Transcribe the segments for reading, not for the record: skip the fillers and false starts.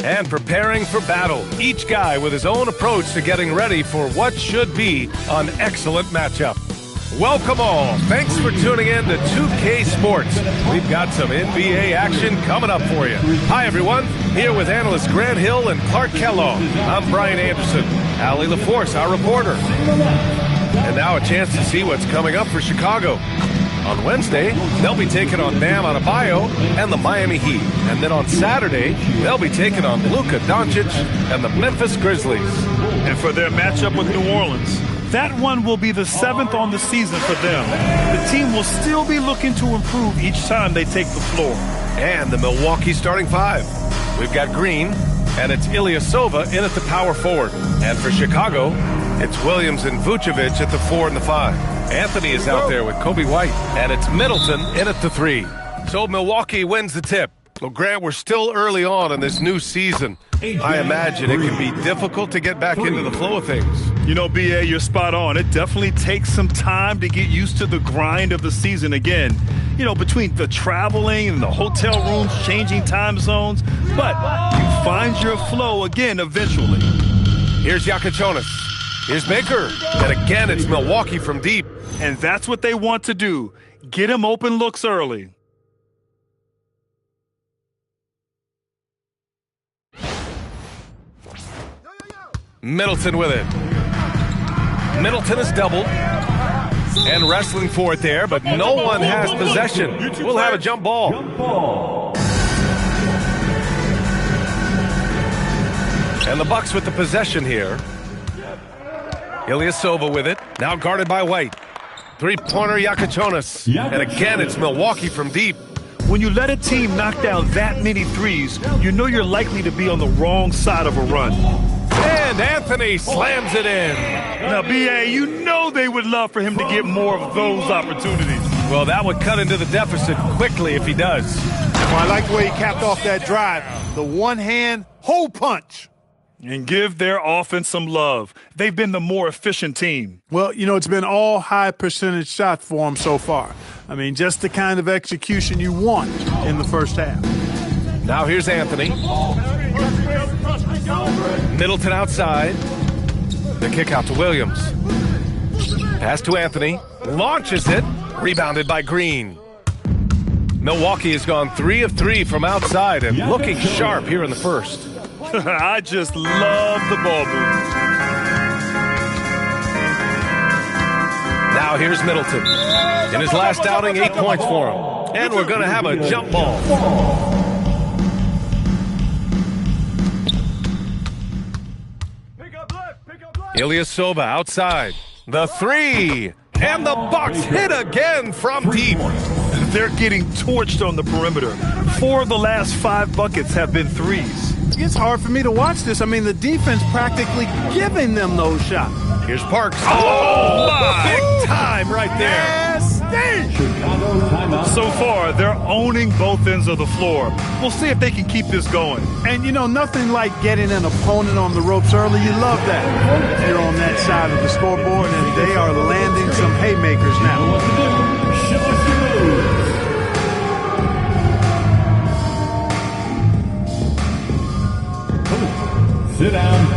and preparing for battle. Each guy with his own approach to getting ready for what should be an excellent matchup. Welcome all. Thanks for tuning in to 2K Sports. We've got some NBA action coming up for you. Hi, everyone. Here with analysts Grant Hill and Clark Kellogg. I'm Brian Anderson. Allie LaForce, our reporter. And now a chance to see what's coming up for Chicago. On Wednesday, they'll be taking on Bam Adebayo and the Miami Heat. And then on Saturday, they'll be taking on Luka Doncic and the Memphis Grizzlies. And for their matchup with New Orleans, that one will be the 7th on the season for them. The team will still be looking to improve each time they take the floor. And the Milwaukee starting five. We've got Green, and it's Ilyasova in at the power forward. And for Chicago, it's Williams and Vucevic at the 4 and the 5. Anthony is out there with Kobe White, and it's Middleton in at the 3. So Milwaukee wins the tip. Well, Grant, we're still early on in this new season. I imagine it can be difficult to get back into the flow of things. You know, B.A., you're spot on. It definitely takes some time to get used to the grind of the season again. You know, between the traveling and the hotel rooms, changing time zones. But you find your flow again eventually. Here's Yakachonis. Here's Baker. And again, it's Milwaukee from deep. And that's what they want to do. Get him open looks early. Middleton with it. Middleton is doubled and wrestling for it there, but no one has possession. We'll have a jump ball. And the Bucks with the possession here. Ilyasova with it, now guarded by White. Three-pointer Yakachonis. And again, it's Milwaukee from deep. When you let a team knock down that many threes, you know you're likely to be on the wrong side of a run. And Anthony slams it in. Now, B.A., you know they would love for him to get more of those opportunities. Well, that would cut into the deficit quickly if he does. Well, I like the way he capped off that drive. The one-hand hole punch. And give their offense some love. They've been the more efficient team. Well, you know, it's been all high-percentage shots for them so far. I mean, just the kind of execution you want in the first half. Now here's Anthony. Middleton outside. The kick out to Williams. Pass to Anthony. Launches it. Rebounded by Green. Milwaukee has gone 3 of 3 from outside and looking sharp here in the first. I just love the ball movement. Now here's Middleton. In his last outing, 8 points for him. And we're going to have a jump ball. Ilyasova outside. The 3. And the Bucks hit again from deep. They're getting torched on the perimeter. 4 of the last 5 buckets have been threes. It's hard for me to watch this. I mean, the defense practically giving them those shots. Here's Parks. Oh, my. Big time right there. So far, they're owning both ends of the floor. We'll see if they can keep this going. And, you know, nothing like getting an opponent on the ropes early. You love that. If you're on that side of the scoreboard, and they are landing some haymakers now. Sit down.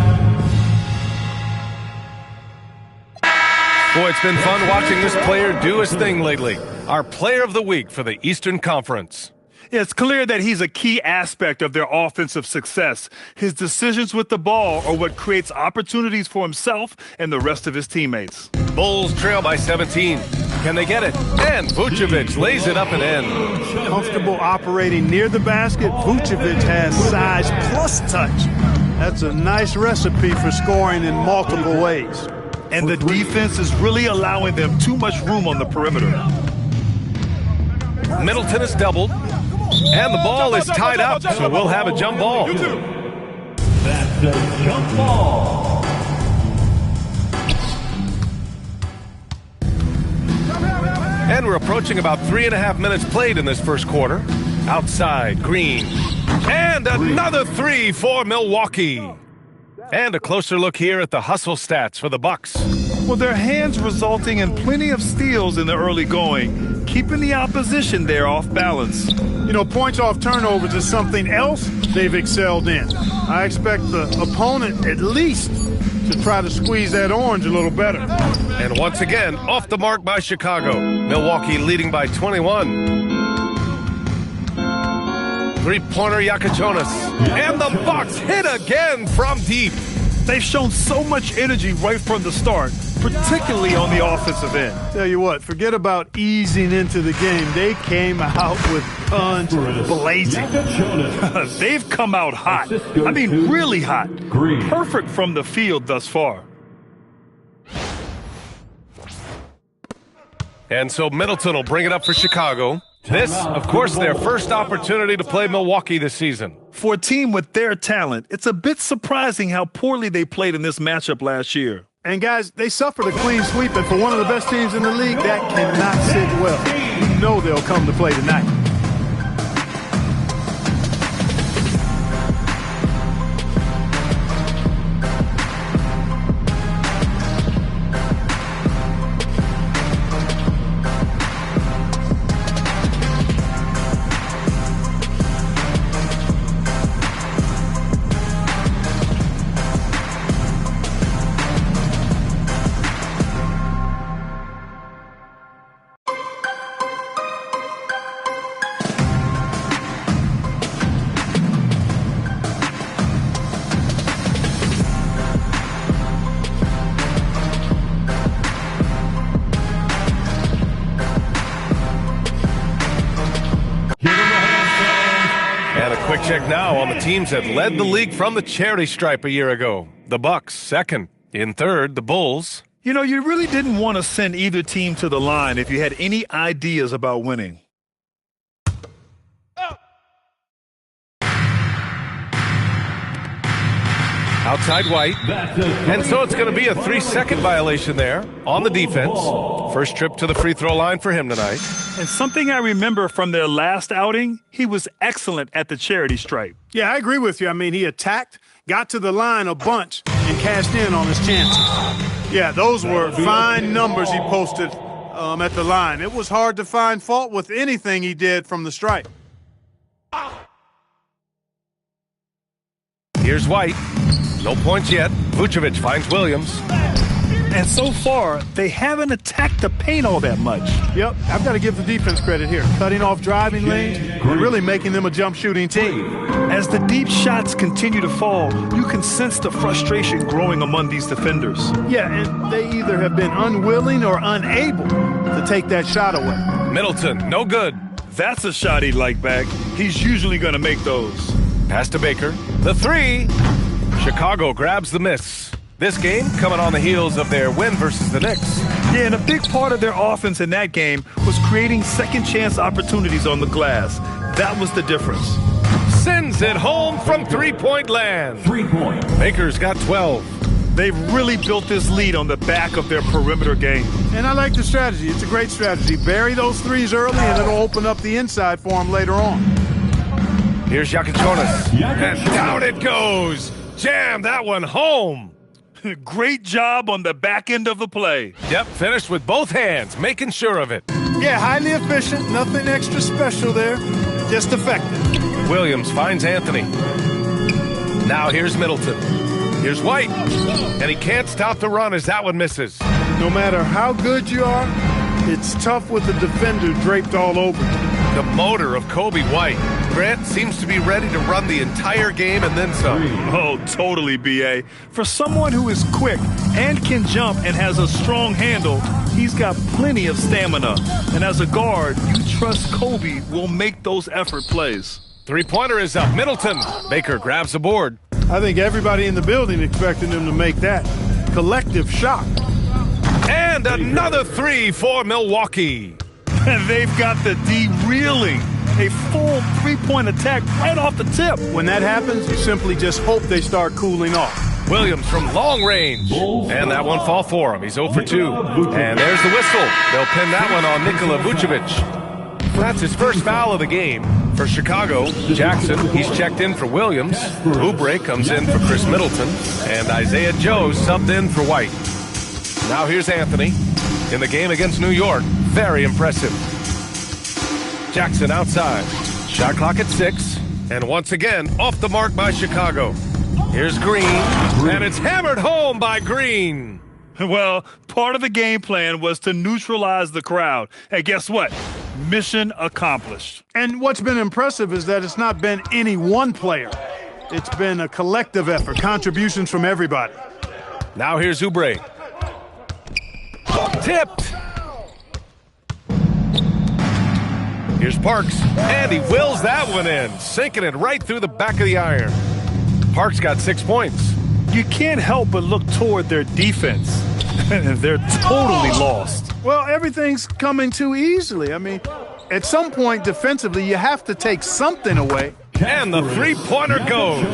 Boy, it's been fun watching this player do his thing lately. Our player of the week for the Eastern Conference. It's clear that he's a key aspect of their offensive success. His decisions with the ball are what creates opportunities for himself and the rest of his teammates. Bulls trail by 17. Can they get it? And Vucevic lays it up and in. Comfortable operating near the basket. Vucevic has size plus touch. That's a nice recipe for scoring in multiple ways. And the defense is really allowing them too much room on the perimeter. Middleton is doubled. And the ball is tied up, so we'll have a jump ball. That's a jump ball. And we're approaching about 3.5 minutes played in this first quarter. Outside, Green. And another 3 for Milwaukee. And a closer look here at the hustle stats for the Bucks. Well, their hands resulting in plenty of steals in the early going. keeping the opposition there off balance. You know, points off turnovers is something else they've excelled in. I expect the opponent at least to try to squeeze that orange a little better. And once again, off the mark by Chicago. Milwaukee leading by 21. Three-pointer Yakachonis. And the Bucks hit again from deep. They've shown so much energy right from the start, particularly on the offensive end. Tell you what, forget about easing into the game. They came out with guns blazing. They've come out hot. I mean, really hot. Perfect from the field thus far. And so Middleton will bring it up for Chicago. This, of course, their first opportunity to play Milwaukee this season. For a team with their talent, it's a bit surprising how poorly they played in this matchup last year. And guys, they suffered a clean sweep, and for one of the best teams in the league, that cannot sit well. You know they'll come to play tonight. Quick check now on the teams that led the league from the charity stripe a year ago. The Bucks, second. In third, the Bulls. You know, you really didn't want to send either team to the line if you had any ideas about winning. Outside White. And so it's going to be a 3-second violation there on the defense. First trip to the free throw line for him tonight. And something I remember from their last outing, he was excellent at the charity stripe. Yeah, I agree with you. I mean, he attacked, got to the line a bunch, and cashed in on his chances. Yeah, those were fine numbers he posted at the line. It was hard to find fault with anything he did from the stripe. Here's White. No points yet. Vucevic finds Williams. And so far, they haven't attacked the paint all that much. Yep, I've got to give the defense credit here. Cutting off driving lanes and really making them a jump shooting team. As the deep shots continue to fall, you can sense the frustration growing among these defenders. Yeah, and they either have been unwilling or unable to take that shot away. Middleton, no good. That's a shot he'd like back. He's usually going to make those. Pass to Baker. The three. Chicago grabs the miss. This game coming on the heels of their win versus the Knicks. Yeah, and a big part of their offense in that game was creating second chance opportunities on the glass. That was the difference. Sends it home from three-point land. 3 points. Baker's got 12. They've really built this lead on the back of their perimeter game. And I like the strategy. It's a great strategy. Bury those threes early, and it'll open up the inside for them later on. Here's Yakachonis. And down it goes. Jam that one home. Great job on the back end of the play. Yep, finished with both hands, making sure of it. Yeah, highly efficient. Nothing extra special there. Just effective. Williams finds Anthony. Now here's Middleton. Here's White. And he can't stop the run as that one misses. No matter how good you are, it's tough with the defender draped all over you. The motor of Kobe White. Grant seems to be ready to run the entire game and then some. Oh, totally, B.A. For someone who is quick and can jump and has a strong handle, he's got plenty of stamina. And as a guard, you trust Kobe will make those effort plays. Three-pointer is up. Middleton. Baker grabs the board. I think everybody in the building expected him to make that. Collective shock. And another three for Milwaukee. They've got the D reeling. A full three-point attack right off the tip. When that happens, you simply just hope they start cooling off. Williams from long range. And that one fall for him. He's 0 for 2. And there's the whistle. They'll pin that one on Nikola Vucevic. That's his first foul of the game. For Chicago, Jackson, he's checked in for Williams. Oubre comes in for Chris Middleton. And Isaiah Joe subbed in for White. Now here's Anthony. In the game against New York, very impressive. Jackson outside. Shot clock at 6. And once again, off the mark by Chicago. Here's Green, and it's hammered home by Green. Well, part of the game plan was to neutralize the crowd. And guess what? Mission accomplished. And what's been impressive is that it's not been any one player. It's been a collective effort, contributions from everybody. Now here's Oubre. Tipped. Here's Parks, and he wills that one in, sinking it right through the back of the iron. Parks got 6 points. You can't help but look toward their defense. They're totally lost. Well, everything's coming too easily. I mean, at some point defensively, you have to take something away. And the three-pointer goes.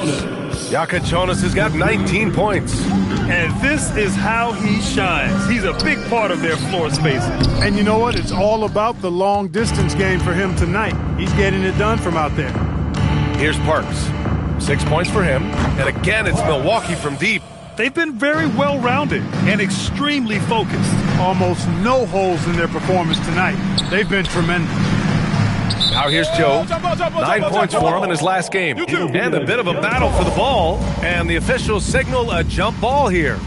Yakachonis has got 19 points. And this is how he shines. He's a big part of their floor spacing. And you know what? It's all about the long-distance game for him tonight. He's getting it done from out there. Here's Parks. 6 points for him. And again, it's Milwaukee from deep. They've been very well-rounded and extremely focused. Almost no holes in their performance tonight. They've been tremendous. Now here's Joe. 9 points for him in his last game. And a bit of a battle for the ball. And the officials signal a jump ball here.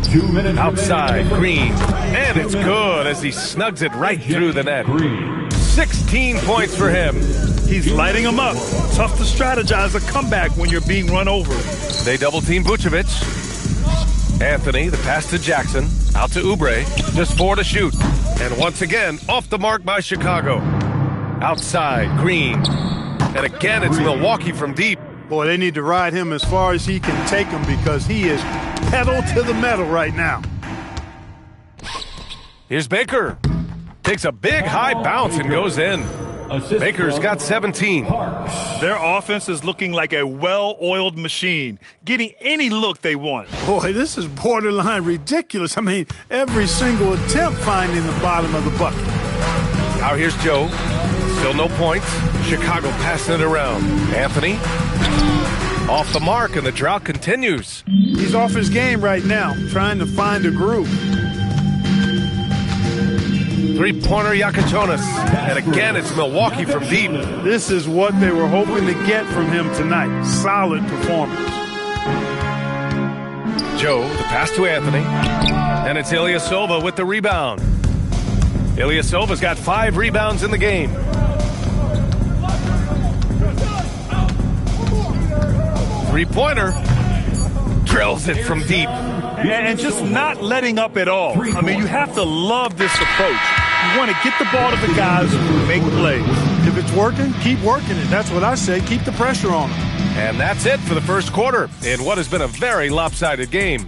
2 minutes Outside, Green. And it's good as he snugs it right through the net. 16 points for him. He's lighting them up. Tough to strategize a comeback when you're being run over. They double-team Vucevic. Anthony, the pass to Jackson. Out to Oubre. Just 4 to shoot. And once again, off the mark by Chicago. Outside, Green. And again, it's Milwaukee from deep. Boy, they need to ride him as far as he can take him because he is pedal to the metal right now. Here's Baker. Takes a big high bounce and goes in. Baker's got 17. Their offense is looking like a well-oiled machine, getting any look they want. Boy, this is borderline ridiculous. I mean, every single attempt finding the bottom of the bucket. Now here's Joe. Still no points. Chicago passing it around. Anthony. Off the mark, and the drought continues. He's off his game right now, trying to find a groove. Three-pointer Yakachonis. And again, it's Milwaukee from deep. This is what they were hoping to get from him tonight. Solid performance. Joe, the pass to Anthony. And it's Ilyasova with the rebound. Ilyasova's got 5 rebounds in the game. Three-pointer. Drills it from deep. And just not letting up at all. I mean, you have to love this approach. You want to get the ball to the guys who make plays. If it's working, keep working it. That's what I say. Keep the pressure on them. And that's it for the first quarter in what has been a very lopsided game.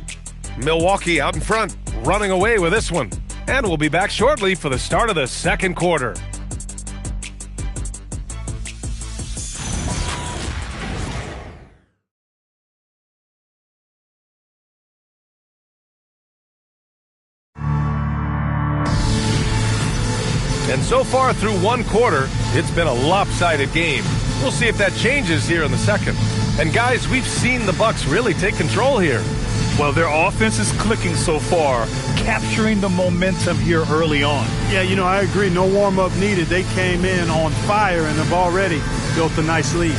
Milwaukee out in front, running away with this one. And we'll be back shortly for the start of the second quarter. And so far through one quarter, it's been a lopsided game. We'll see if that changes here in the second. And guys, we've seen the Bucks really take control here. Well, their offense is clicking so far, capturing the momentum here early on. Yeah, you know, I agree. No warm-up needed. They came in on fire and have already built a nice lead.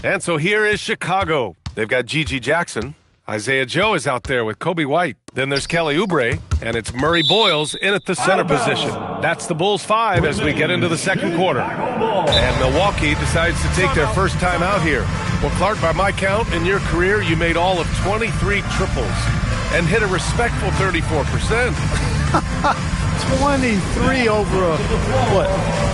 And so here is Chicago. They've got Gigi Jackson. Isaiah Joe is out there with Kobe White. Then there's Kelly Oubre, and it's Murray Boyles in at the center position. That's the Bulls 5 as we get into the second quarter. And Milwaukee decides to take their first time out here. Well, Clark, by my count, in your career, you made all of 23 triples and hit a respectful 34%. 23 over a,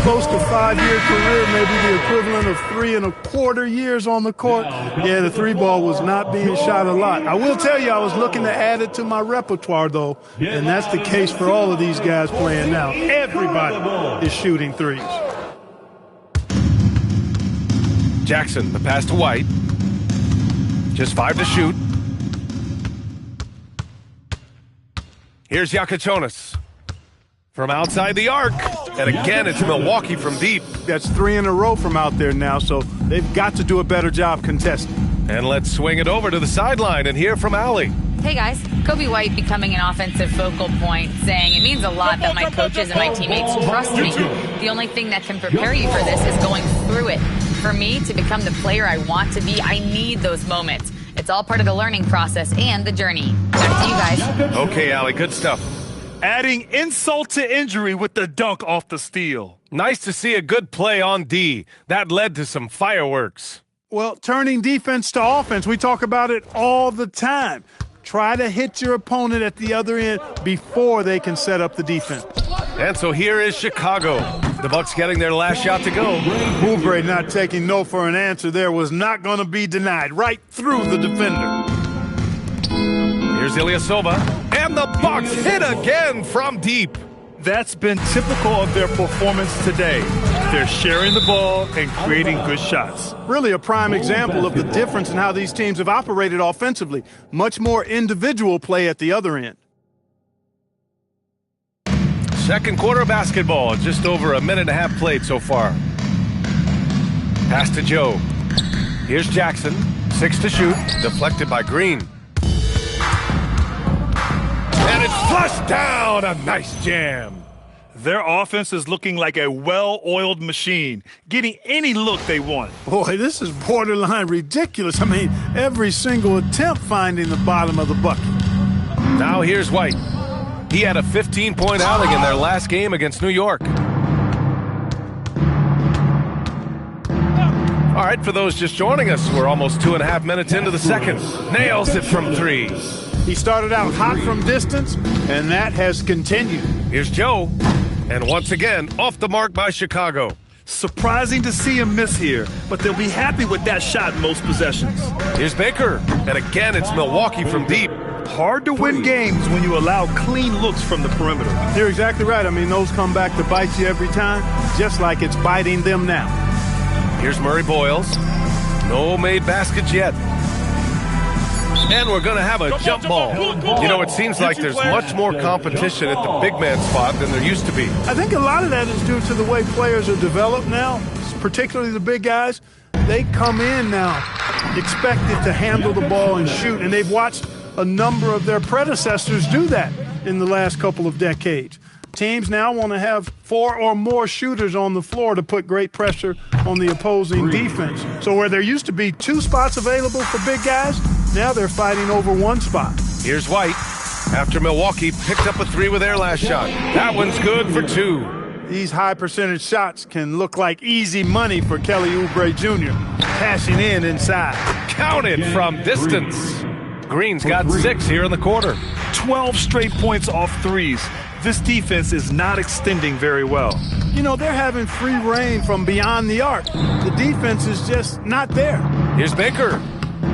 close to 5-year career, maybe the equivalent of 3 1/4 years on the court. Yeah, the 3-ball was not being shot a lot. I will tell you, I was looking to add it to my repertoire, though, and that's the case for all of these guys playing now. Everybody is shooting threes. Jackson, the pass to White. Just 5 to shoot. Here's Yakachonis. From outside the arc. And again, it's Milwaukee from deep. That's 3 in a row from out there now, so they've got to do a better job contesting. And let's swing it over to the sideline and hear from Allie. Hey guys, Kobe White becoming an offensive focal point, saying it means a lot that my coaches and my teammates trust me. The only thing that can prepare you for this is going through it. For me to become the player I want to be, I need those moments. It's all part of the learning process and the journey. Back to you guys. Okay, Allie, good stuff. Adding insult to injury with the dunk off the steal. Nice to see a good play on D. That led to some fireworks. Well, turning defense to offense, we talk about it all the time. Try to hit your opponent at the other end before they can set up the defense. And so here is Chicago. The Bucks getting their last shot to go. Oubre not taking no for an answer there, was not going to be denied. Right through the defender. Here's Ilyasova. And the Bucks hit again from deep. That's been typical of their performance today. They're sharing the ball and creating good shots. Really a prime example of the difference in how these teams have operated offensively. Much more individual play at the other end. Second quarter basketball, just over a minute and a half played so far. Pass to Joe. Here's Jackson, 6 to shoot, deflected by Green. And it's flushed down, a nice jam. Their offense is looking like a well-oiled machine, getting any look they want. Boy, this is borderline ridiculous. I mean, every single attempt finding the bottom of the bucket. Now here's White. He had a 15-point outing in their last game against New York. All right, for those just joining us, we're almost 2.5 minutes into the second. Nails it from 3. He started out hot from distance, and that has continued. Here's Joe, and once again, off the mark by Chicago. Surprising to see him miss here, but they'll be happy with that shot most possessions. Here's Baker, and again, it's Milwaukee from deep. Hard to win games when you allow clean looks from the perimeter. You're exactly right. I mean, those come back to bite you every time, just like it's biting them now. Here's Murray Boyles. No made baskets yet. And we're going to have a jump ball. You know, it seems like there's much more competition at the big man spot than there used to be. I think a lot of that is due to the way players are developed now, particularly the big guys. They come in now expected to handle the ball and shoot, and they've watched a number of their predecessors do that in the last couple of decades. Teams now want to have 4 or more shooters on the floor to put great pressure on the opposing defense. So where there used to be 2 spots available for big guys, now they're fighting over 1 spot. Here's White. After Milwaukee picked up a 3 with their last shot. That one's good for 2. These high percentage shots can look like easy money for Kelly Oubre Jr. Cashing in inside. Counted from distance. Green's got 6 here in the quarter. 12 straight points off threes. This defense is not extending very well. You know, they're having free reign from beyond the arc. The defense is just not there. Here's Baker.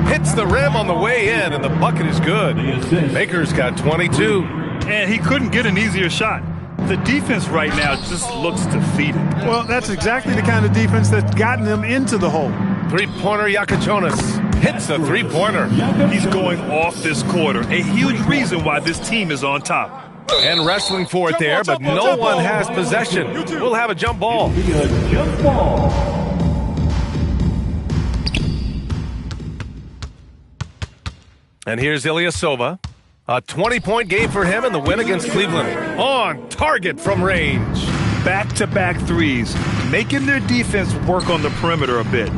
Hits the rim on the way in, and the bucket is good. Baker's got 22. And he couldn't get an easier shot. The defense right now just looks defeated. Well, that's exactly the kind of defense that's gotten them into the hole. Three-pointer Yakachonis hits a three-pointer. He's going off this quarter. A huge reason why this team is on top. And wrestling for it there, but no one has possession. We'll have a jump ball. And here's Ilyasova. A 20-point game for him in the win against Cleveland. On target from range. Back-to-back threes, making their defense work on the perimeter a bit.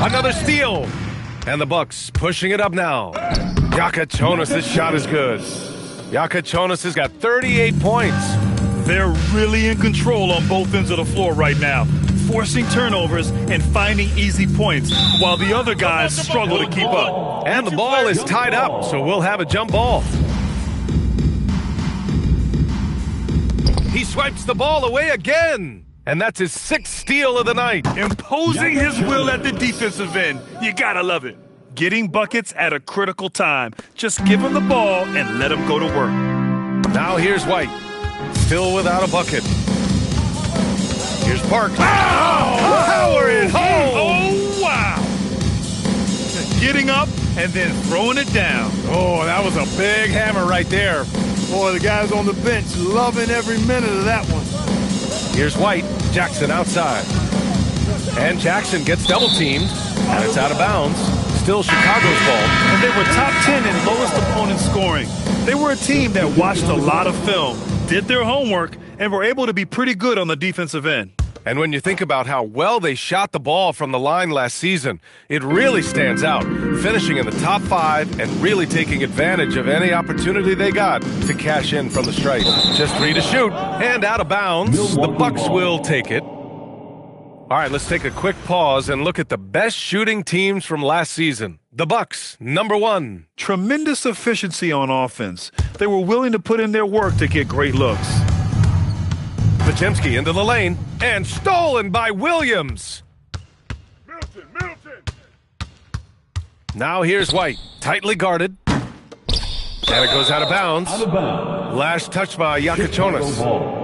Another steal. And the Bucks pushing it up now. Yakachonis, this shot is good. Yakachonis has got 38 points. They're really in control on both ends of the floor right now, forcing turnovers and finding easy points while the other guys struggle to keep up. And the ball is tied up, so we'll have a jump ball. He swipes the ball away again. And that's his 6th steal of the night. Imposing his will at the defensive end. You gotta love it. Getting buckets at a critical time. Just give him the ball and let him go to work. Now here's White. Still without a bucket. Here's Park. Oh! Power it home! Oh, wow! Getting up and then throwing it down. Oh, that was a big hammer right there. Boy, the guys on the bench loving every minute of that one. Here's White. Jackson outside. And Jackson gets double-teamed. And it's out of bounds. still Chicago's ball. And they were top 10 in lowest opponent scoring. They were a team that watched a lot of film, did their homework, and were able to be pretty good on the defensive end. And when you think about how well they shot the ball from the line last season, it really stands out, finishing in the top 5 and really taking advantage of any opportunity they got to cash in from the stripe. Just 3 to shoot, and out of bounds. The Bucks will take it. All right, let's take a quick pause and look at the best shooting teams from last season. The Bucks, number 1. Tremendous efficiency on offense. They were willing to put in their work to get great looks. Pajemski into the lane, and stolen by Williams. Middleton. Now here's White, tightly guarded. And it goes out of bounds. Last touch by Yakachonis.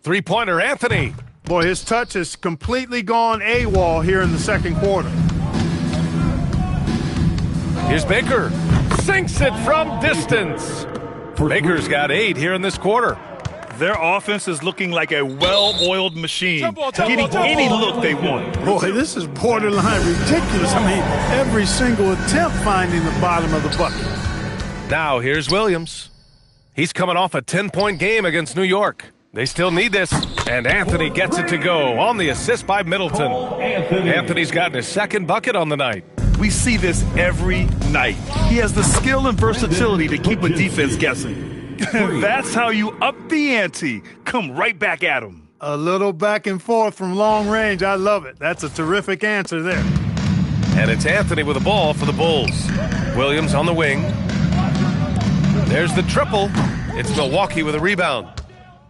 Three-pointer, Anthony. Boy, his touch has completely gone AWOL here in the second quarter. Here's Baker. Sinks it from distance. Baker's got 8 here in this quarter. Their offense is looking like a well-oiled machine, getting any look they want. Boy, this is borderline ridiculous. I mean, every single attempt finding the bottom of the bucket. Now here's Williams. He's coming off a 10-point game against New York. They still need this, and Anthony gets it to go on the assist by Middleton. Anthony's gotten his second bucket on the night. We see this every night. He has the skill and versatility to keep a defense guessing. That's how you up the ante. Come right back at him. A little back and forth from long range. I love it. That's a terrific answer there. And it's Anthony with the ball for the Bulls. Williams on the wing. There's the triple. It's Milwaukee with a rebound.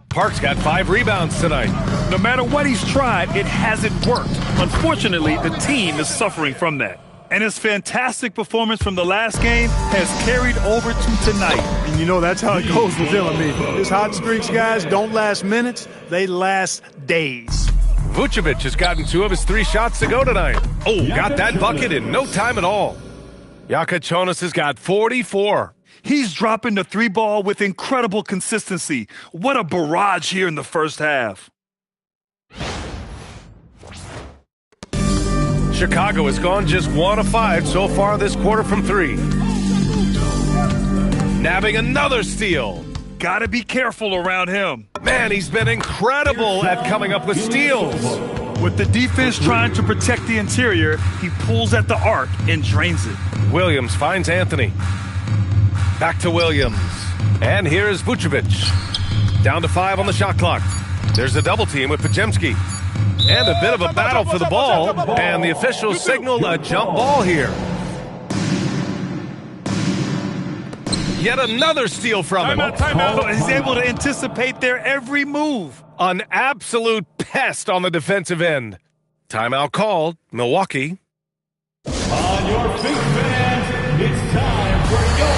Park's got 5 rebounds tonight. No matter what he's tried, it hasn't worked. Unfortunately, the team is suffering from that. And his fantastic performance from the last game has carried over to tonight. And you know that's how it goes with him. I mean, his hot streaks, guys, don't last minutes. They last days. Vucevic has gotten 2 of his 3 shots to go tonight. Oh, got that bucket in no time at all. Yakachonis has got 44. He's dropping the 3 ball with incredible consistency. What a barrage here in the first half. Chicago has gone just 1 of 5 so far this quarter from 3. Nabbing another steal. Gotta be careful around him. Man, he's been incredible at coming up with steals. With the defense trying to protect the interior, he pulls at the arc and drains it. Williams finds Anthony. Back to Williams. And here's Vucevic. Down to 5 on the shot clock. There's a double team with Pajemski. And a bit of a battle for the ball. And the officials signal a jump ball here. Yet another steal from him. Timeout. He's able to anticipate their every move. An absolute pest on the defensive end. Timeout called. Milwaukee. On your feet, fans, it's time for your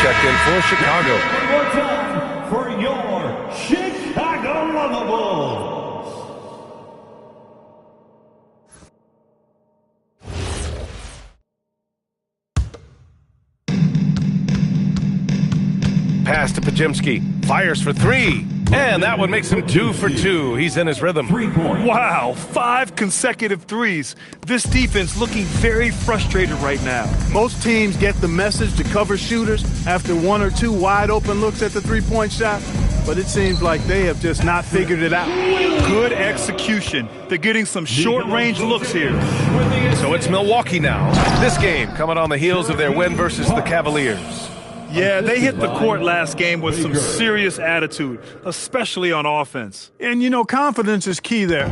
checked in for Chicago. One more time for your Chicago Lovables. Pass to Pajemski. Fires for 3. And that one makes him 2 for 2. He's in his rhythm. 3 points. Wow, 5 consecutive threes. This defense looking very frustrated right now. Most teams get the message to cover shooters after 1 or 2 wide open looks at the three-point shot, but it seems like they have just not figured it out. Good execution. They're getting some short-range looks here. So it's Milwaukee now. This game coming on the heels of their win versus the Cavaliers. Yeah, they hit the court last game with some serious attitude, especially on offense. And, you know, confidence is key there.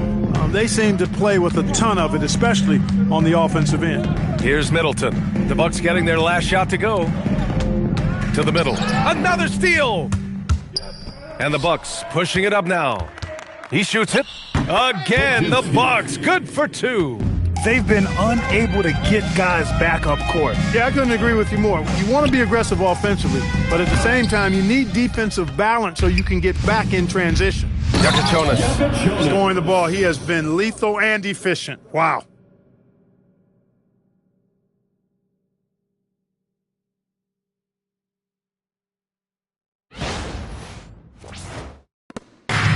They seem to play with a ton of it, especially on the offensive end. Here's Middleton. The Bucks getting their last shot to go. To the middle. Another steal! And the Bucks pushing it up now. He shoots it. Again, the Bucks. Good for two. They've been unable to get guys back up court. Yeah, I couldn't agree with you more. You want to be aggressive offensively, but at the same time, you need defensive balance so you can get back in transition. Yakachonis scoring the ball. He has been lethal and efficient. Wow.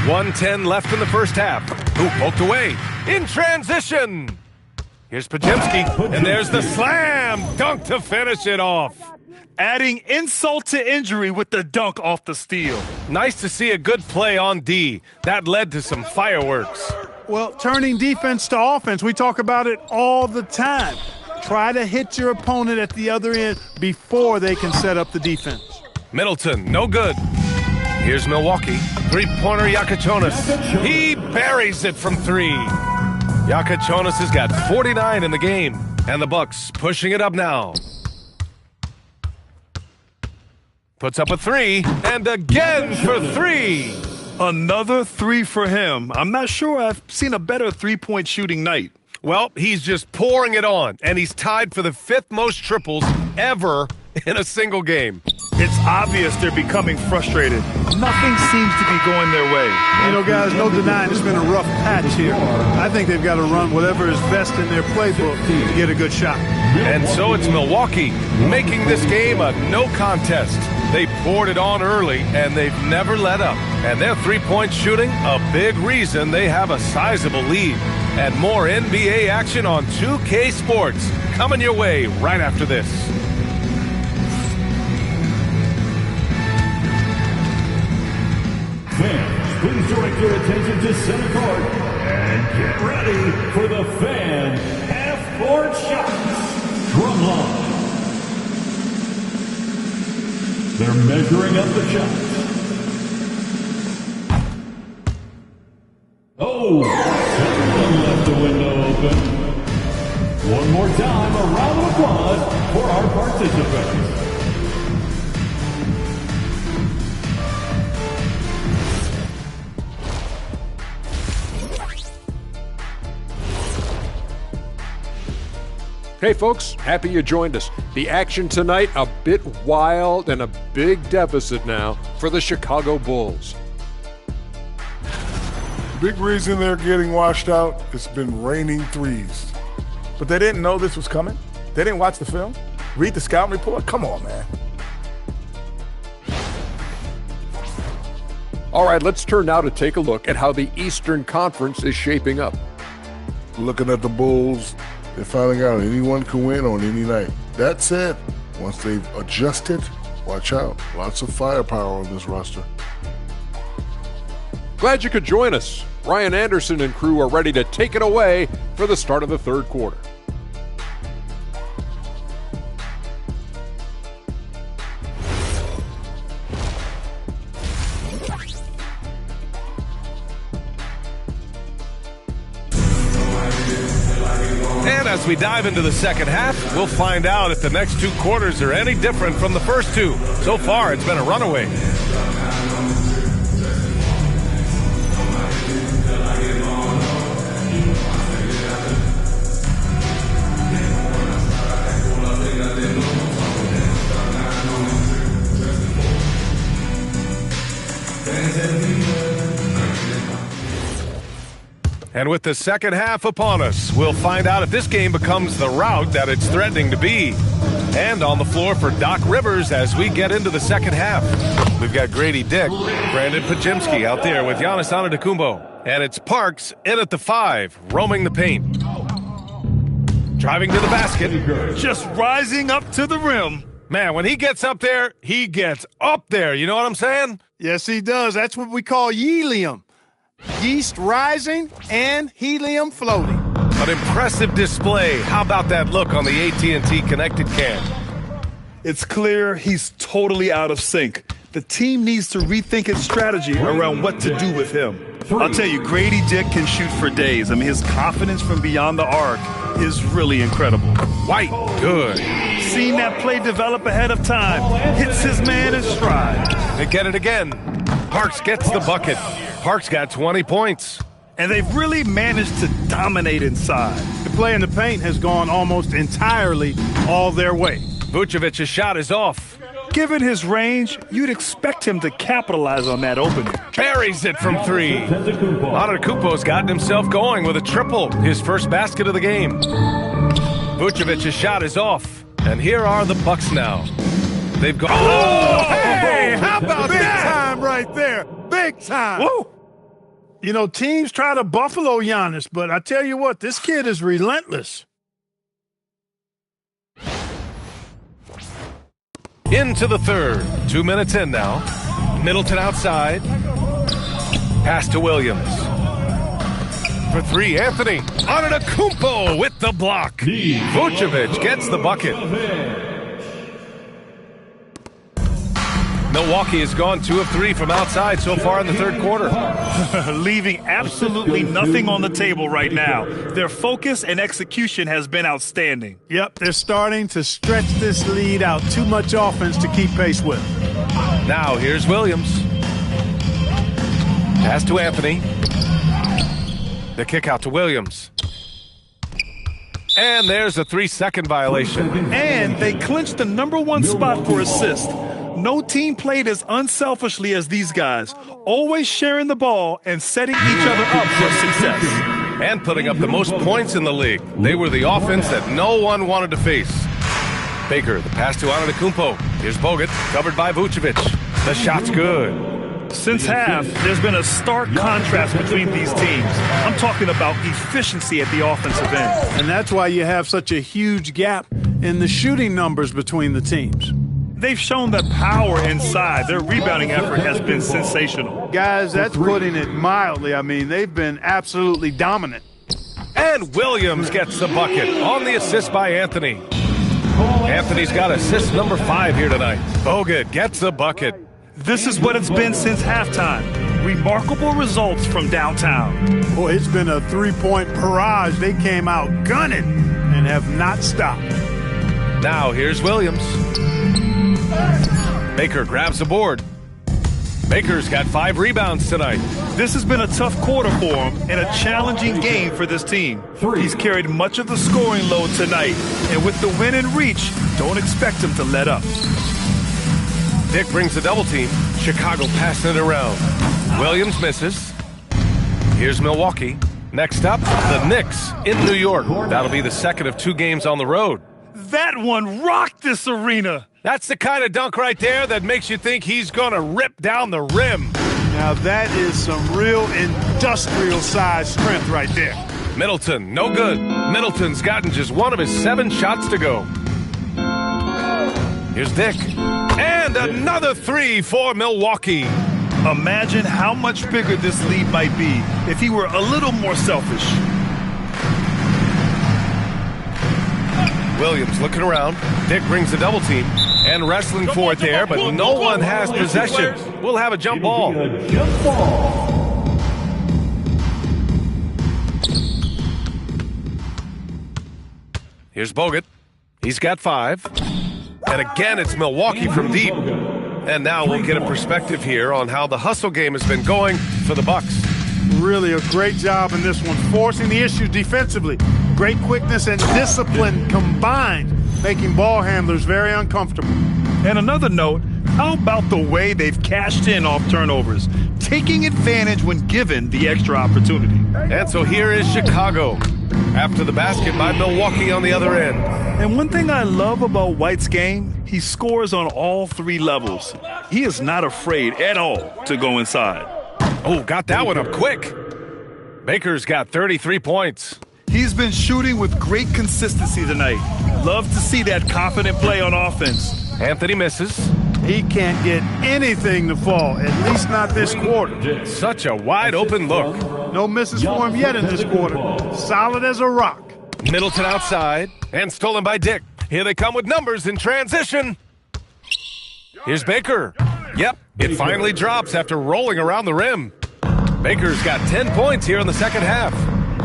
.110 left in the first half. Who poked away? In transition. Here's Podziemski, and there's the slam dunk to finish it off. Adding insult to injury with the dunk off the steal. Nice to see a good play on D. That led to some fireworks. Well, turning defense to offense, we talk about it all the time. Try to hit your opponent at the other end before they can set up the defense. Middleton, no good. Here's Milwaukee. Three-pointer Yakachonis. He buries it from three. Yakachonis has got 49 in the game. And the Bucks pushing it up now. Puts up a three. And again for three. Another three for him. I'm not sure I've seen a better three-point shooting night. Well, he's just pouring it on. And he's tied for the 5th most triples ever in a single game. It's obvious they're becoming frustrated. Nothing seems to be going their way. You know, guys, no denying it's been a rough patch here. I think they've got to run whatever is best in their playbook to get a good shot. And so it's Milwaukee making this game a no contest. They poured it on early, and they've never let up. And their three-point shooting, a big reason they have a sizable lead. And more NBA action on 2K Sports coming your way right after this. Fans, please direct your attention to center court and get ready for the fan half-court shots. Drumline. They're measuring up the shots. Oh, someone left the window open. One more time, a round of applause for our participants. Hey folks, happy you joined us. The action tonight, a bit wild and a big deficit now for the Chicago Bulls. Big reason they're getting washed out, it's been raining threes. But they didn't know this was coming? They didn't watch the film? Read the scouting report? Come on, man. All right, let's turn now to take a look at how the Eastern Conference is shaping up. Looking at the Bulls, they're finding out anyone can win on any night. That said, once they've adjusted, watch out. Lots of firepower on this roster. Glad you could join us. Ryan Anderson and crew are ready to take it away for the start of the third quarter. And as we dive into the second half, we'll find out if the next two quarters are any different from the first two. So far, it's been a runaway. And with the second half upon us, we'll find out if this game becomes the rout that it's threatening to be. And on the floor for Doc Rivers as we get into the second half. We've got Grady Dick, Brandon Podziemski out there with Giannis Antetokounmpo. And it's Parks in at the 5, roaming the paint. Driving to the basket. Just rising up to the rim. Man, when he gets up there, he gets up there. You know what I'm saying? Yes, he does. That's what we call helium. Yeast rising and helium floating. An impressive display. How about that look on the AT&T Connected Cam? It's clear he's totally out of sync. The team needs to rethink its strategy around what to do with him. I'll tell you, Grady Dick can shoot for days. I mean, his confidence from beyond the arc is really incredible. White, good. Seeing that play develop ahead of time, hits his man in stride. They get it again. Parks gets the bucket. Parks got 20 points. And they've really managed to dominate inside. The play in the paint has gone almost entirely all their way. Vucevic's shot is off. Given his range, you'd expect him to capitalize on that opening. Buries it from three. Antetokounmpo's gotten himself going with a triple, his first basket of the game. Vucevic's shot is off. And here are the Bucks now. They've gone. Oh, hey, how about big time right there? Big time. Woo! You know, teams try to buffalo Giannis, but I tell you what, this kid is relentless. Into the third. 2 minutes in now. Middleton outside. Pass to Williams. For three, Anthony. Antetokounmpo with the block. Vucevic gets the bucket. Milwaukee has gone 2 of 3 from outside so far in the third quarter. Leaving absolutely nothing on the table right now. Their focus and execution has been outstanding. Yep, they're starting to stretch this lead out. Too much offense to keep pace with. Now here's Williams. Pass to Anthony. The kick out to Williams. And there's a 3-second violation. And they clinched the #1 spot for assist. No team played as unselfishly as these guys, always sharing the ball and setting each other up for success. And putting up the most points in the league. They were the offense that no one wanted to face. Baker, the pass to Antetokounmpo. Here's Bogut, covered by Vucevic. The shot's good. Since half, there's been a stark contrast between these teams. I'm talking about efficiency at the offensive end. And that's why you have such a huge gap in the shooting numbers between the teams. They've shown that power inside. Their rebounding effort has been sensational. Guys, that's putting it mildly. I mean, they've been absolutely dominant. And Williams gets the bucket on the assist by Anthony. Anthony's got assist number 5 here tonight. Bogut gets the bucket. This is what it's been since halftime. Remarkable results from downtown. Boy, it's been a three-point barrage. They came out gunning and have not stopped. Now here's Williams. Baker grabs the board. Baker's got 5 rebounds tonight. This has been a tough quarter for him and a challenging game for this team. He's carried much of the scoring load tonight, and with the win in reach, don't expect him to let up. Dick brings the double team. Chicago passing it around. Williams misses. Here's Milwaukee. Next up, the Knicks in New York. That'll be the second of 2 games on the road. That one rocked this arena. That's the kind of dunk right there that makes you think he's going to rip down the rim. Now that is some real industrial-sized strength right there. Middleton, no good. Middleton's gotten just 1 of his 7 shots to go. Here's Dick. And another 3 for Milwaukee. Imagine how much bigger this lead might be if he were a little more selfish. Williams looking around. Dick brings the double team and wrestling for it there, but no one has possession. We'll have a jump ball. Here's Bogut. He's got 5. And again, it's Milwaukee from deep. And now we'll get a perspective here on how the hustle game has been going for the Bucks. Really a great job in this one, forcing the issue defensively. Great quickness and discipline combined, making ball handlers very uncomfortable. And another note, how about the way they've cashed in off turnovers, taking advantage when given the extra opportunity. And so here is Chicago, after the basket by Milwaukee on the other end. And one thing I love about White's game, he scores on all 3 levels. He is not afraid at all to go inside. Oh, got that one up quick. Baker's got 33 points. He's been shooting with great consistency tonight. Love to see that confident play on offense. Anthony misses. He can't get anything to fall, at least not this quarter. Such a wide open look. No misses for him yet in this quarter. Solid as a rock. Middleton outside and stolen by Dick. Here they come with numbers in transition. Here's Baker. Yep, it finally drops after rolling around the rim. Baker's got 10 points here in the second half.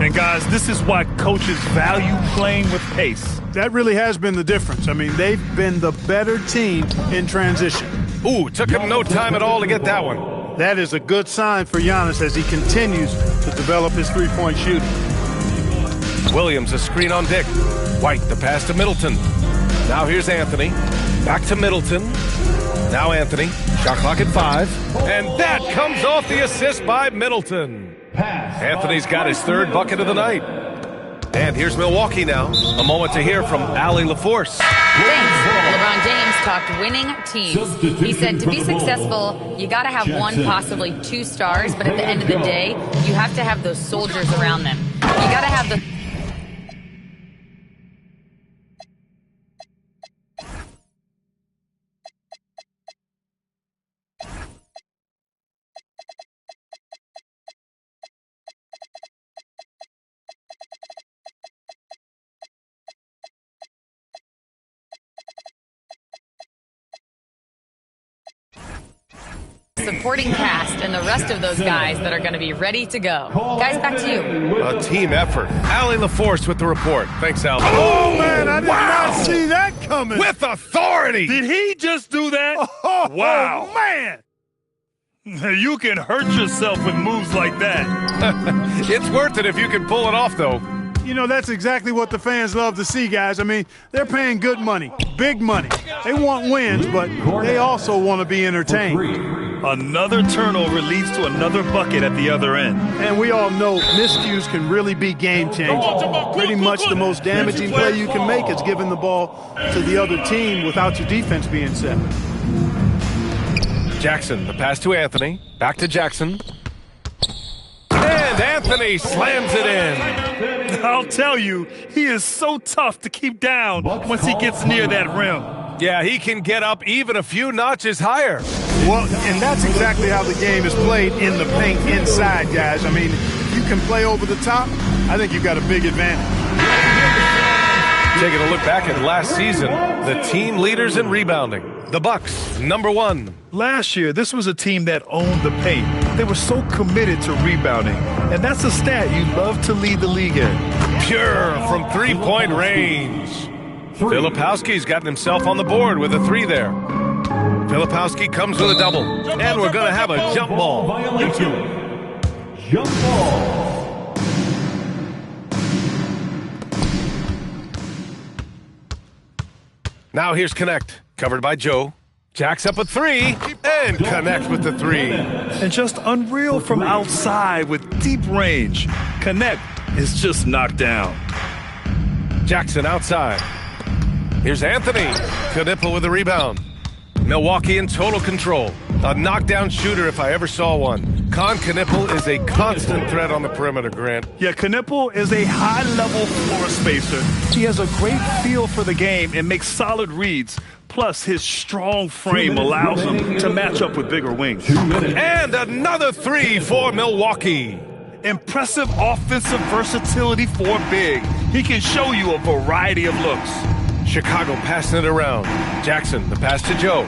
And, guys, this is why coaches value playing with pace. That really has been the difference. I mean, they've been the better team in transition. Ooh, took him no time at all to get that one. That is a good sign for Giannis as he continues to develop his three-point shooting. Williams, a screen on Dick. White, the pass to Middleton. Now here's Anthony. Back to Middleton. Now Anthony. Shot clock at 5. And that comes off the assist by Middleton. Anthony's got his third bucket of the night. And here's Milwaukee now. A moment to hear from Allie LaForce. Thanks. LeBron James talked winning teams. He said to be successful, you got to have one, possibly 2 stars, but at the end of the day, you have to have those soldiers around them. You got to have the... supporting cast and the rest of those guys that are going to be ready to go. Guys, back to you. A team effort. Allie LaForce with the report. Thanks, Al. Oh, man, I did not see that coming. With authority. Did he just do that? Oh, wow. man. You can hurt yourself with moves like that. It's worth it if you can pull it off, though. You know, that's exactly what the fans love to see, guys. I mean, they're paying good money, big money. They want wins, but they also want to be entertained. Another turnover leads to another bucket at the other end. And we all know miscues can really be game-changing. Pretty much the most damaging play you can make is giving the ball to the other team without your defense being set. Jackson, the pass to Anthony. Back to Jackson. And Anthony slams it in. I'll tell you, he is so tough to keep down once he gets near that rim. Yeah, he can get up even a few notches higher. Well, and that's exactly how the game is played in the paint inside, guys. I mean, if you can play over the top, I think you've got a big advantage. Taking a look back at last season, the team leaders in rebounding. The Bucks, number 1. Last year, this was a team that owned the paint. They were so committed to rebounding, and that's a stat you love to lead the league in. Pure from three-point range. Filipowski's gotten himself on the board with a 3 there. Filipowski comes with a double, and we're going to have a jump ball. Jump ball. Now here's Connect, covered by Joe. Jacks up a 3, and Connect with the 3. And just unreal from outside with deep range. Connect is just knocked down. Jackson outside. Here's Anthony. Knipple with the rebound. Milwaukee in total control. A knockdown shooter if I ever saw one. Con Knipple is a constant threat on the perimeter, Grant. Yeah, Knipple is a high-level floor spacer. He has a great feel for the game and makes solid reads. Plus, his strong frame allows him to match up with bigger wings. And another 3 for Milwaukee. Impressive offensive versatility for big. He can show you a variety of looks. Chicago passing it around. Jackson, the pass to Joe.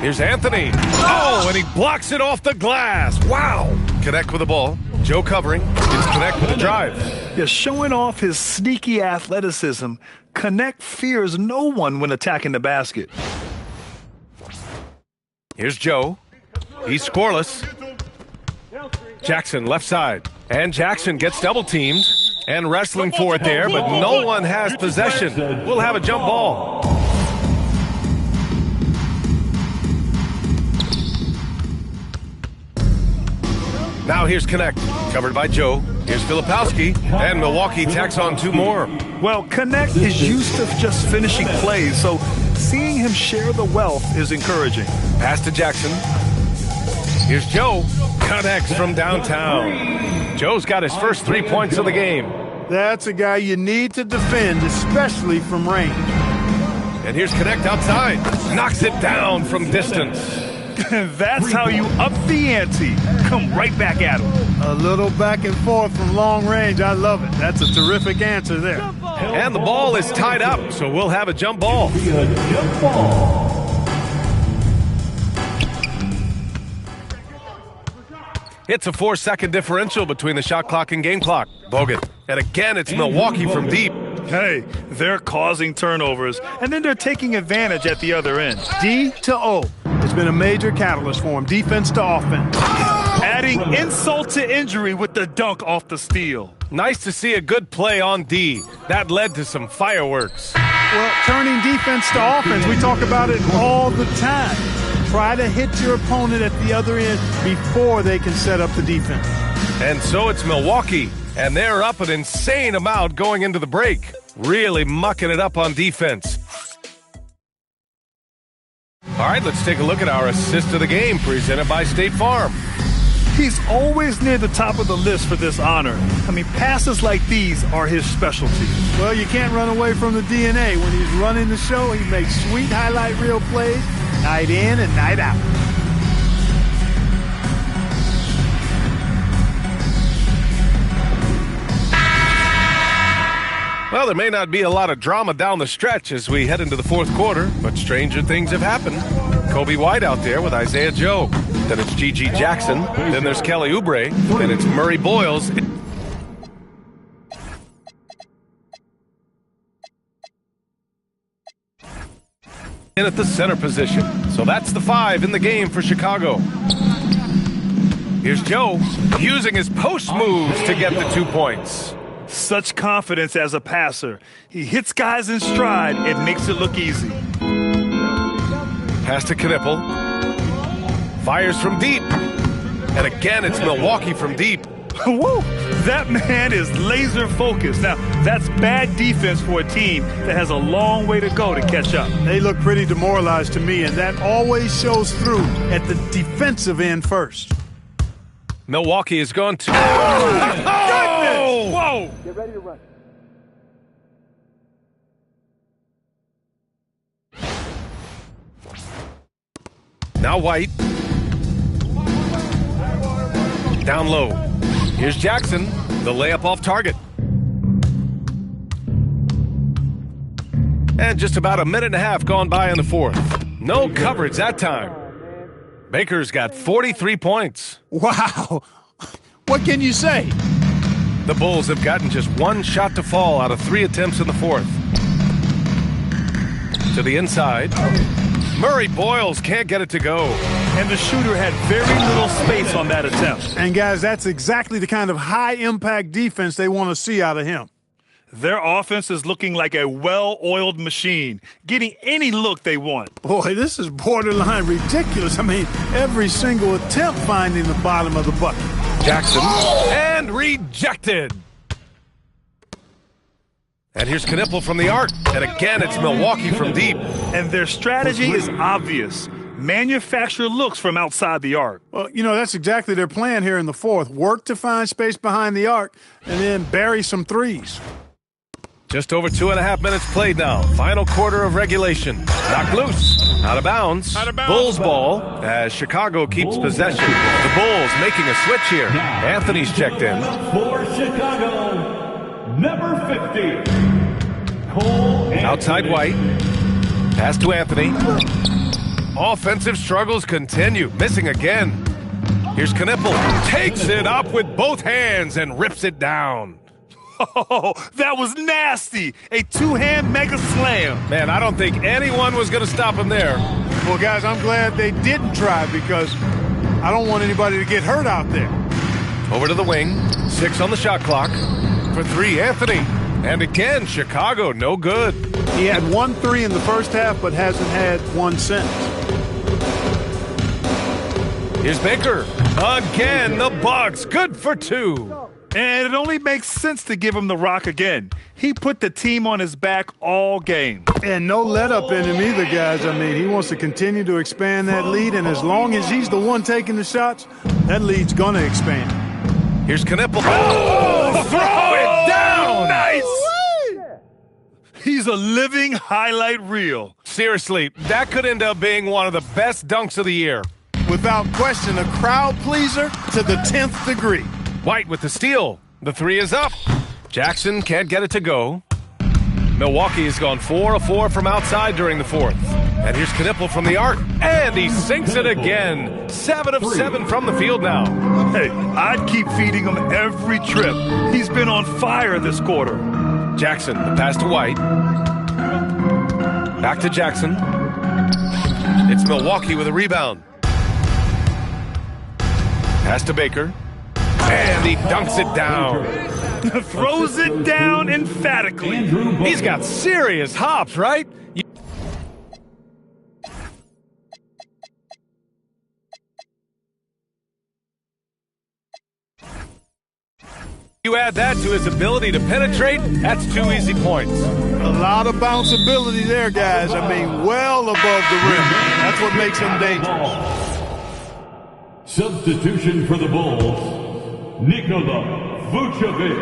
Here's Anthony. Oh, and he blocks it off the glass. Wow. Connect with the ball. Joe covering. It's Connect with the drive. Yeah, showing off his sneaky athleticism, Connect fears no one when attacking the basket. Here's Joe. He's scoreless. Jackson left side. And Jackson gets double teamed. And wrestling for it there, but no one has possession. We'll have a jump ball. Now here's Connect, covered by Joe. Here's Filipowski, and Milwaukee tacks on 2 more. Well, Connect is used to just finishing plays, so seeing him share the wealth is encouraging. Pass to Jackson. Here's Joe. Connects from downtown. Joe's got his first 3 points of the game. That's a guy you need to defend, especially from range. And here's Connect outside. Knocks it down from distance. That's how you up the ante. Come right back at him. A little back and forth from long range. I love it. That's a terrific answer there. And the ball is tied up, so we'll have a jump ball. Jump ball. It's a 4-second differential between the shot clock and game clock. Bogut. And again, it's Milwaukee from deep. Hey, they're causing turnovers, and then they're taking advantage at the other end. D to O. It's been a major catalyst for him, defense to offense. Adding insult to injury with the dunk off the steal. Nice to see a good play on D. That led to some fireworks. Well, turning defense to offense, we talk about it all the time. Try to hit your opponent at the other end before they can set up the defense. And so it's Milwaukee, and they're up an insane amount going into the break. Really mucking it up on defense. All right, let's take a look at our assist of the game presented by State Farm. He's always near the top of the list for this honor. I mean, passes like these are his specialty. Well, you can't run away from the DNA. When he's running the show, he makes sweet highlight reel plays night in and night out. Well, there may not be a lot of drama down the stretch as we head into the fourth quarter, but stranger things have happened. Kobe White out there with Isaiah Joe. Then it's G.G. Jackson. Then there's Kelly Oubre. Then it's Murray Boyles. In at the center position. So that's the 5 in the game for Chicago. Here's Joe using his post moves to get the 2 points. Such confidence as a passer. He hits guys in stride and makes it look easy. Pass to Knippel. Fires from deep. And again, it's Milwaukee from deep. Woo! That man is laser focused. Now, that's bad defense for a team that has a long way to go to catch up. They look pretty demoralized to me, and that always shows through at the defensive end first. Milwaukee has gone to... Oh! Whoa! Get ready to run. Now White. Down low. Here's Jackson. The layup off target. And just about a minute and a half gone by in the fourth. No coverage that time. Baker's got 43 points. Wow. What can you say? The Bulls have gotten just one shot to fall out of 3 attempts in the fourth. To the inside. Murray Boyles can't get it to go. And the shooter had very little space on that attempt. And, guys, that's exactly the kind of high-impact defense they want to see out of him. Their offense is looking like a well-oiled machine, getting any look they want. Boy, this is borderline ridiculous. I mean, every single attempt finding the bottom of the bucket. Jackson. And rejected. And here's Knippel from the arc. And again, it's Milwaukee from deep. And their strategy is obvious. Manufacture looks from outside the arc. Well, you know, that's exactly their plan here in the fourth. Work to find space behind the arc and then bury some threes. Just over 2.5 minutes played now. Final quarter of regulation. Knocked loose. Out of bounds. Bulls ball as Chicago keeps possession. The Bulls making a switch here. Anthony's checked in. For Chicago, number 50. Cole Outside White. Pass to Anthony. Offensive struggles continue. Missing again. Here's Knippel. Takes it up with both hands and rips it down. Oh, that was nasty. A two-hand mega slam. Man, I don't think anyone was going to stop him there. Well, guys, I'm glad they didn't try because I don't want anybody to get hurt out there. Over to the wing. 6 on the shot clock. For 3, Anthony. And again, Chicago, no good. He had 1 3 in the first half, but hasn't had one since. Here's Baker. Again, the Bucks. Good for 2. And it only makes sense to give him the rock again. He put the team on his back all game. And no let up in him either, guys. I mean, he wants to continue to expand that lead, and as long as he's the one taking the shots, that lead's going to expand. Here's Knippel. Oh, throw it down! Nice! He's a living highlight reel. Seriously, that could end up being one of the best dunks of the year. Without question, a crowd pleaser to the 10th degree. White with the steal. The 3 is up. Jackson can't get it to go. Milwaukee has gone 4 of 4 from outside during the fourth. And here's Knipple from the arc, and he sinks it again. 7 of 7 from the field now. Hey, I'd keep feeding him every trip. He's been on fire this quarter. Jackson, the pass to White. Back to Jackson. It's Milwaukee with a rebound. Pass to Baker. And he dunks it down. Throws it down emphatically. He's got serious hops, right? You add that to his ability to penetrate, that's 2 easy points. A lot of bounceability there, guys. I mean, well above the rim. That's what makes him dangerous. Substitution for the Bulls, Nikola Vucevic,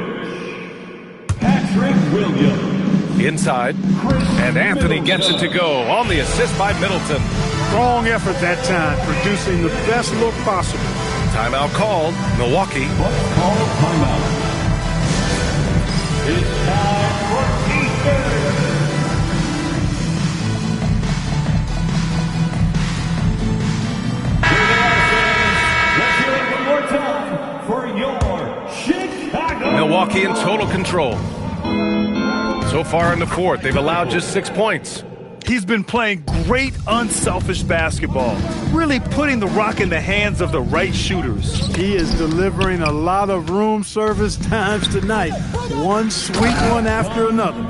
Patrick Williams. Inside, and Anthony gets it to go on the assist by Middleton. Strong effort that time, producing the best look possible. Timeout called, Milwaukee. Call timeout. It's time for defense. Let's hear it one more time for your Chicago. Milwaukee in total control. So far in the fourth, they've allowed just 6 points. He's been playing great, unselfish basketball, really putting the rock in the hands of the right shooters. He is delivering a lot of room service times tonight. One sweet one after another.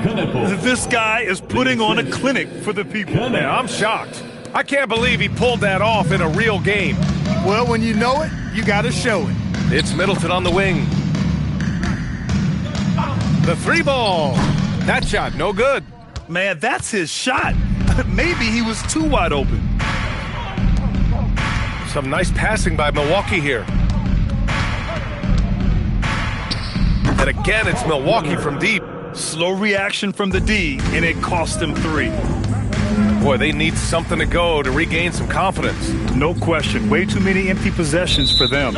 This guy is putting on a clinic for the people. Man, I'm shocked. I can't believe he pulled that off in a real game. Well, when you know it, you got to show it. It's Middleton on the wing. The 3-ball. That shot, no good. Man, that's his shot. Maybe he was too wide open. Some nice passing by Milwaukee here. And again, it's Milwaukee from deep. Slow reaction from the D, and it cost him 3. Boy, they need something to go to regain some confidence. No question. Way too many empty possessions for them.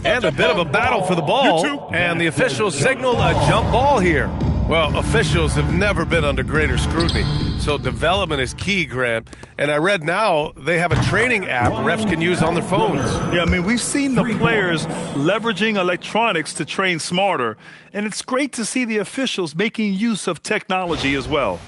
And a bit of a battle for the ball. And the officials signal a jump ball here. Well, officials have never been under greater scrutiny. So development is key, Grant. And I read now they have a training app refs can use on their phones. Yeah, I mean, we've seen the players leveraging electronics to train smarter. And it's great to see the officials making use of technology as well.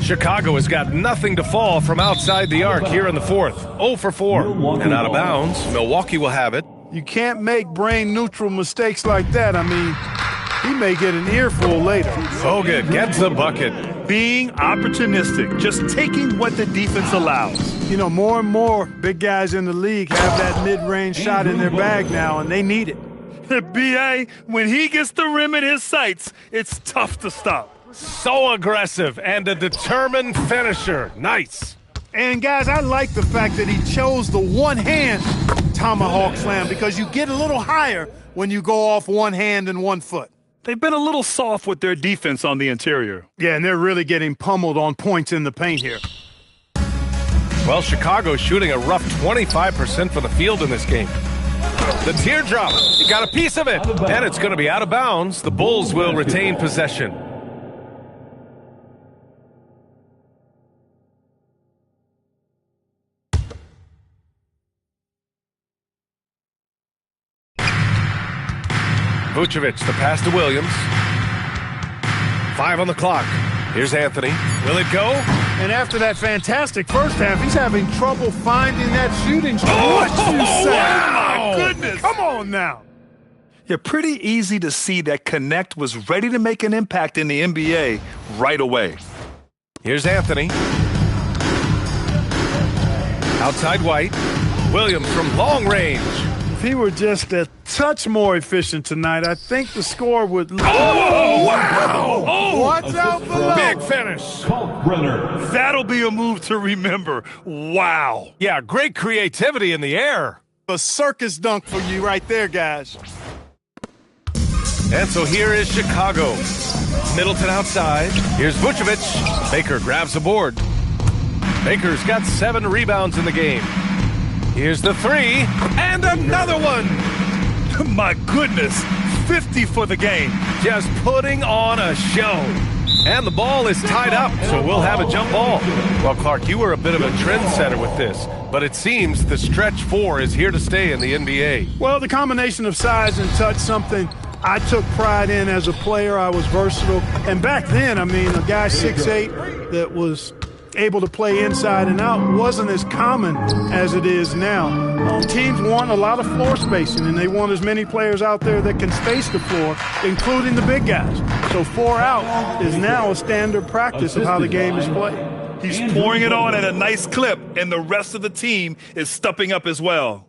Chicago has got nothing to fall from outside the arc here in the fourth. 0 for 4. And out of bounds, Milwaukee will have it. You can't make brain-neutral mistakes like that. I mean, he may get an earful later. Bogut gets the bucket. Being opportunistic, just taking what the defense allows. You know, more and more big guys in the league have that mid-range shot in their bag now, and they need it. B.A., when he gets the rim in his sights, it's tough to stop. So aggressive and a determined finisher. Nice. And, guys, I like the fact that he chose the one-hand tomahawk slam because you get a little higher when you go off one hand and 1 foot. They've been a little soft with their defense on the interior. Yeah, and they're really getting pummeled on points in the paint here. Well, Chicago's shooting a rough 25% from the field in this game. The teardrop, he got a piece of it, and it's going to be out of bounds. The Bulls will retain possession. Vucevic, the pass to Williams. 5 on the clock. Here's Anthony. Will it go? And after that fantastic first half, he's having trouble finding that shooting shot. What you say? Wow. My goodness. Come on now. Yeah, pretty easy to see that Connect was ready to make an impact in the NBA right away. Here's Anthony. Outside White. Williams from long range. If he were just a touch more efficient tonight, I think the score would... Oh, wow! Oh, watch out below. Big finish. Kalkbrenner. That'll be a move to remember. Wow. Yeah, great creativity in the air. A circus dunk for you right there, guys. And so here is Chicago. Middleton outside. Here's Vucevic. Baker grabs the board. Baker's got 7 rebounds in the game. Here's the 3, and another one. My goodness, 50 for the game. Just putting on a show. And the ball is tied up, so we'll have a jump ball. Well, Clark, you were a bit of a trendsetter with this, but it seems the stretch 4 is here to stay in the NBA. Well, the combination of size and touch, something I took pride in as a player. I was versatile. And back then, I mean, a guy 6'8" that was able to play inside and out wasn't as common as it is now. Teams want a lot of floor spacing, and they want as many players out there that can space the floor, including the big guys. So 4 out is now a standard practice of how the game is played. He's pouring it on at a nice clip, and the rest of the team is stepping up as well.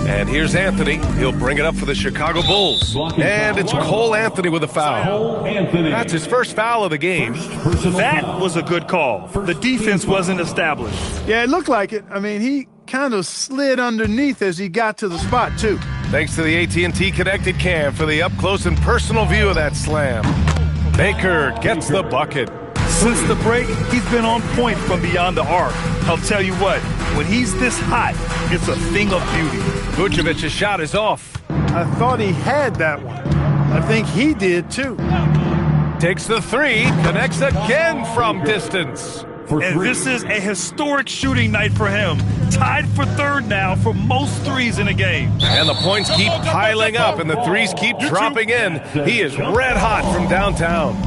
And here's Anthony. He'll bring it up for the Chicago Bulls. And it's Cole Anthony with a foul. That's his first foul of the game. That was a good call. The defense wasn't established. Yeah, it looked like it. I mean, he kind of slid underneath as he got to the spot, too. Thanks to the AT&T Connected Cam for the up-close and personal view of that slam. Baker gets the bucket. Since the break, he's been on point from beyond the arc. I'll tell you what, when he's this hot, it's a thing of beauty. Vucevic's shot is off. I thought he had that one. I think he did, too. Takes the 3, connects again from distance. And this is a historic shooting night for him. Tied for 3rd now for most threes in a game. And the points keep piling up and the threes keep dropping in. He is red hot from downtown.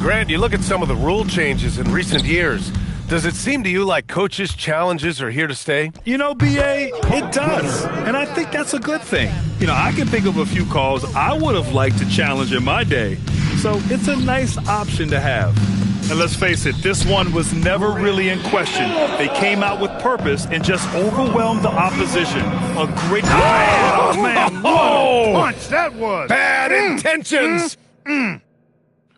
Grant, you look at some of the rule changes in recent years. Does it seem to you like coaches' challenges are here to stay? You know, B.A., it does. And I think that's a good thing. You know, I can think of a few calls I would have liked to challenge in my day. So it's a nice option to have. And let's face it, this one was never really in question. They came out with purpose and just overwhelmed the opposition. A great... Oh, man, what a punch that was. Bad intentions.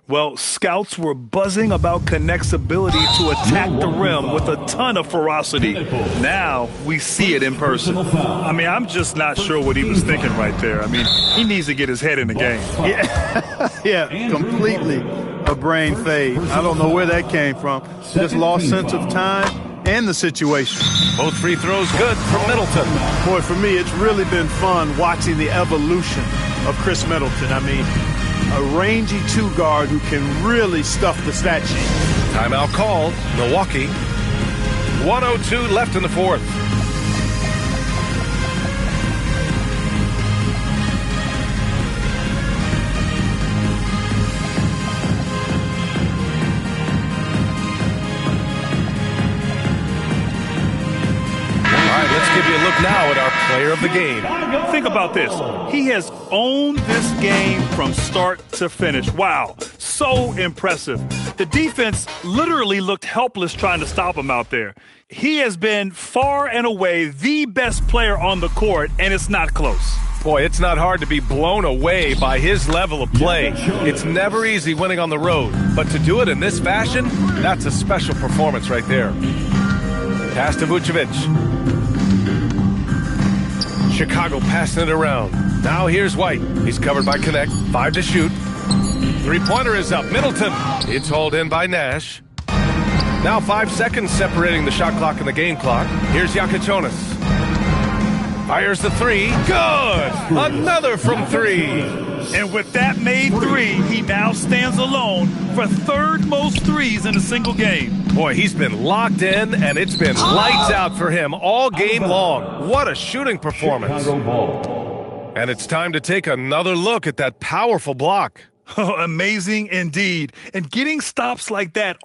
Well, scouts were buzzing about Connect's ability to attack the rim with a ton of ferocity. Now we see it in person. I mean, I'm just not sure what he was thinking right there. I mean, he needs to get his head in the game. Yeah, completely a brain fade. I don't know where that came from. Just lost sense of time and the situation. Both free throws good from Middleton. Boy, for me, it's really been fun watching the evolution of Chris Middleton. I mean, a rangy 2 guard who can really stuff the stat sheet. Timeout called. Milwaukee. 1:02 left in the 4th. Give you a look now at our player of the game. Think about this. He has owned this game from start to finish. Wow, so impressive. The defense literally looked helpless trying to stop him out there. He has been far and away the best player on the court, and it's not close. Boy, it's not hard to be blown away by his level of play. It's never easy winning on the road, but to do it in this fashion, that's a special performance right there. Pass to Vucevic. Chicago passing it around. Now here's White. He's covered by Connect. 5 to shoot. 3-pointer is up. Middleton. It's hauled in by Nash. Now 5 seconds separating the shot clock and the game clock. Here's Yakitonis. Fires the 3. Good! Another from 3. And with that made 3, he now stands alone for 3rd most threes in a single game. Boy, he's been locked in, and it's been lights out for him all game long. What a shooting performance. And it's time to take another look at that powerful block. Oh, amazing indeed. And getting stops like that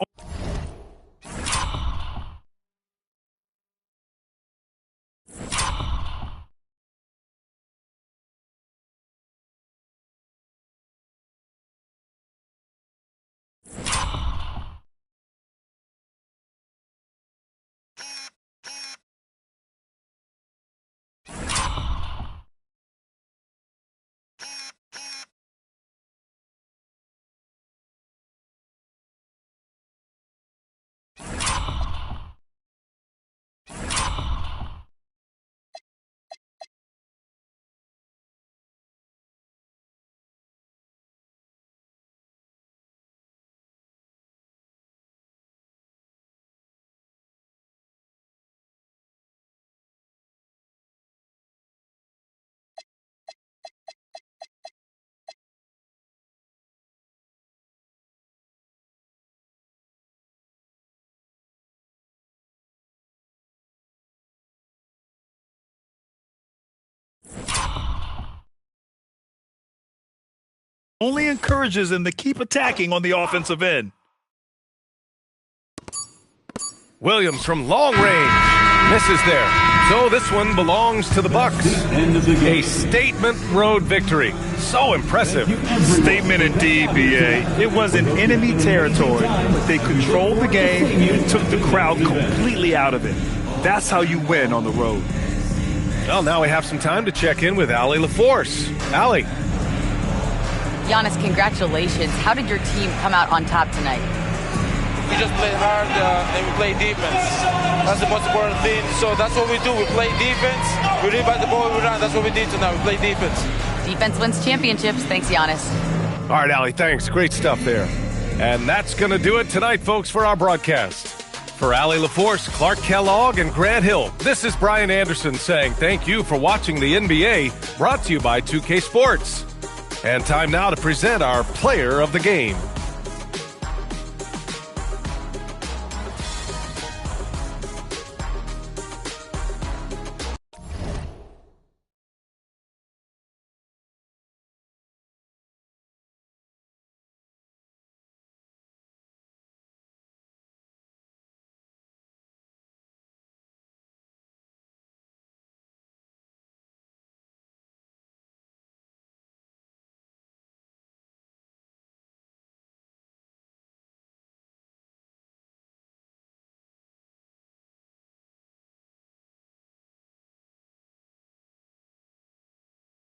only encourages them to keep attacking on the offensive end. Williams from long range misses there. So this one belongs to the Bucks. A statement road victory. So impressive. Statement indeed, B.A. It was in enemy territory, but they controlled the game and took the crowd completely out of it. That's how you win on the road. Well, now we have some time to check in with Allie LaForce. Allie. Giannis, congratulations. How did your team come out on top tonight? We just play hard and we play defense. That's the most important thing. So that's what we do. We play defense. We rebound the ball, we run. That's what we did tonight. We play defense. Defense wins championships. Thanks, Giannis. All right, Allie, thanks. Great stuff there. And that's going to do it tonight, folks, for our broadcast. For Allie LaForce, Clark Kellogg, and Grant Hill, this is Brian Anderson saying thank you for watching the NBA, brought to you by 2K Sports. And time now to present our player of the game.